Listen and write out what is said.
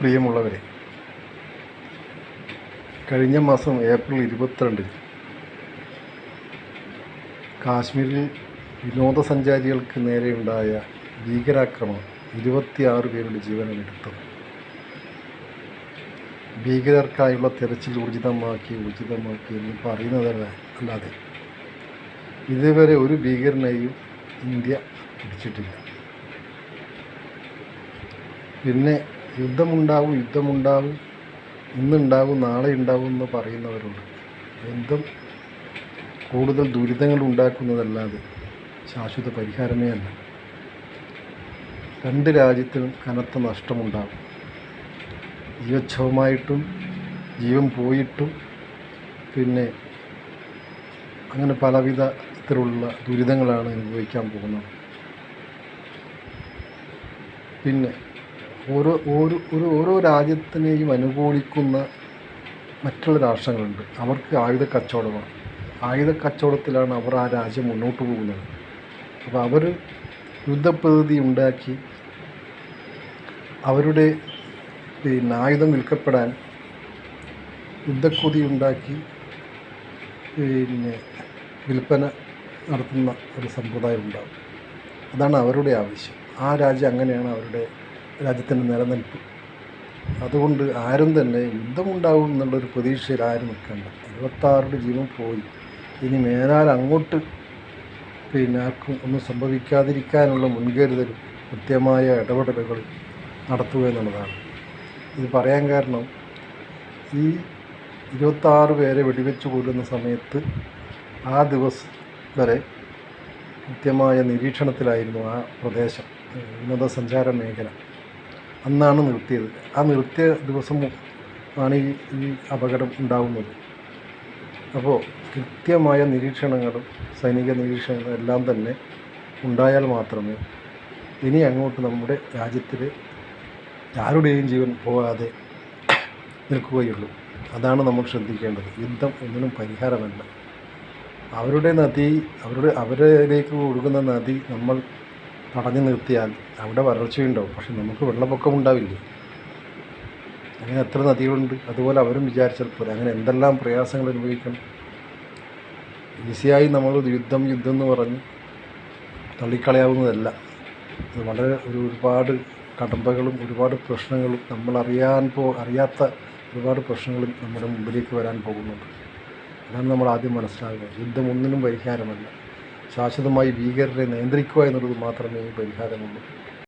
പ്രിയമുള്ളവരെ, കഴിഞ്ഞ മാസം ഏപ്രിൽ 22 കാശ്മീരിൽ വിനോദസഞ്ചാരികൾക്ക് നേരെയുണ്ടായ ഭീകരാക്രമണം 26 പേരുടെ ജീവനെടുത്തു. ഭീകരർക്കായുള്ള തെരച്ചിൽ ഊർജിതമാക്കി എന്ന് പറയുന്നതല്ലാതെ ഇതുവരെ ഒരു ഭീകരനെയും ഇന്ത്യ പിടിച്ചിട്ടില്ല. പിന്നെ യുദ്ധമുണ്ടാവും, ഇന്നുണ്ടാവും, നാളെ ഉണ്ടാവും എന്ന് പറയുന്നവരുണ്ട്. യുദ്ധം കൂടുതൽ ദുരിതങ്ങൾ ഉണ്ടാക്കുന്നതല്ലാതെ ശാശ്വത പരിഹാരമേ അല്ല. രണ്ട് രാജ്യത്തിനും കനത്ത നഷ്ടമുണ്ടാകും. ജീവച്ഛവമായിട്ടും ജീവൻ പോയിട്ടും പിന്നെ അങ്ങനെ പലവിധത്തിലുള്ള ദുരിതങ്ങളാണ് അനുഭവിക്കാൻ പോകുന്നത്. പിന്നെ ഓരോ രാജ്യത്തിനെയും അനുകൂലിക്കുന്ന മറ്റുള്ള രാഷ്ട്രങ്ങളുണ്ട്. അവർക്ക് ആയുധ കച്ചവടമാണ്. ആയുധ കച്ചവടത്തിലാണ് അവർ ആ രാജ്യം മുന്നോട്ട് പോകുന്നത്. അപ്പോൾ അവർ യുദ്ധപദ്ധതി ഉണ്ടാക്കി അവരുടെ ആയുധം വിൽക്കപ്പെടാൻ യുദ്ധക്കൊതി ഉണ്ടാക്കി വിൽപ്പന നടത്തുന്ന ഒരു സമ്പ്രദായം ഉണ്ടാകും. അതാണ് അവരുടെ ആവശ്യം. ആ രാജ്യം അങ്ങനെയാണ് അവരുടെ രാജ്യത്തിൻ്റെ നിലനിൽപ്പ്. അതുകൊണ്ട് ആരും തന്നെ യുദ്ധമുണ്ടാകും എന്നുള്ളൊരു പ്രതീക്ഷയിൽ ആരും നിൽക്കേണ്ട. 26 ജീവൻ പോയി. ഇനി മേലാൽ അങ്ങോട്ട് ആർക്കും ഒന്നും സംഭവിക്കാതിരിക്കാനുള്ള മുൻകരുതലും കൃത്യമായ ഇടപെടലുകൾ നടത്തുക എന്നുള്ളതാണ്. ഇത് പറയാൻ കാരണം, ഈ 26 പേരെ വെടിവെച്ച് കൊല്ലുന്ന സമയത്ത് ആ ദിവസം വരെ കൃത്യമായ നിരീക്ഷണത്തിലായിരുന്നു ആ പ്രദേശം, വിനോദസഞ്ചാര മേഖല. അന്നാണ് നിർത്തിയത്. ആ നിർത്തിയ ദിവസം ആണ് ഈ അപകടം ഉണ്ടാകുന്നത്. അപ്പോൾ കൃത്യമായ നിരീക്ഷണങ്ങളും സൈനിക നിരീക്ഷണങ്ങളും എല്ലാം തന്നെ ഉണ്ടായാൽ മാത്രമേ ഇനി അങ്ങോട്ട് നമ്മുടെ രാജ്യത്തിൽ ആരുടെയും ജീവൻ പോകാതെ നിൽക്കുകയുള്ളൂ. അതാണ് നമ്മൾ ശ്രദ്ധിക്കേണ്ടത്. യുദ്ധം ഒന്നിനും പരിഹാരമല്ല. അവരുടെ അവരിലേക്ക് ഒഴുകുന്ന നദി നമ്മൾ തടഞ്ഞു നിർത്തിയാൽ അവിടെ വരൾച്ചയുണ്ടാവും, പക്ഷെ നമുക്ക് വെള്ളപ്പൊക്കം ഉണ്ടാവില്ലേ? അങ്ങനെ എത്ര നദികളുണ്ട്. അതുപോലെ അവരും വിചാരിച്ചാൽ പോലെ അങ്ങനെ എന്തെല്ലാം പ്രയാസങ്ങൾ അനുഭവിക്കണം. ഈസിയായി നമ്മൾ യുദ്ധം എന്ന് പറഞ്ഞ് തള്ളിക്കളയാവുന്നതല്ല. അത് വളരെ ഒരുപാട് കടമ്പകളും ഒരുപാട് പ്രശ്നങ്ങളും നമ്മൾ അറിയാത്ത ഒരുപാട് പ്രശ്നങ്ങളും നമ്മുടെ മുമ്പിലേക്ക് വരാൻ പോകുന്നുണ്ട്. അതാണ് നമ്മൾ ആദ്യം മനസ്സിലാക്കുക. യുദ്ധം ഒന്നിനും പരിഹാരമല്ല. ശാശ്വതമായി ഭീകരരെ നിയന്ത്രിക്കുക എന്നുള്ളത് മാത്രമേ പരിഹാരമുള്ളൂ.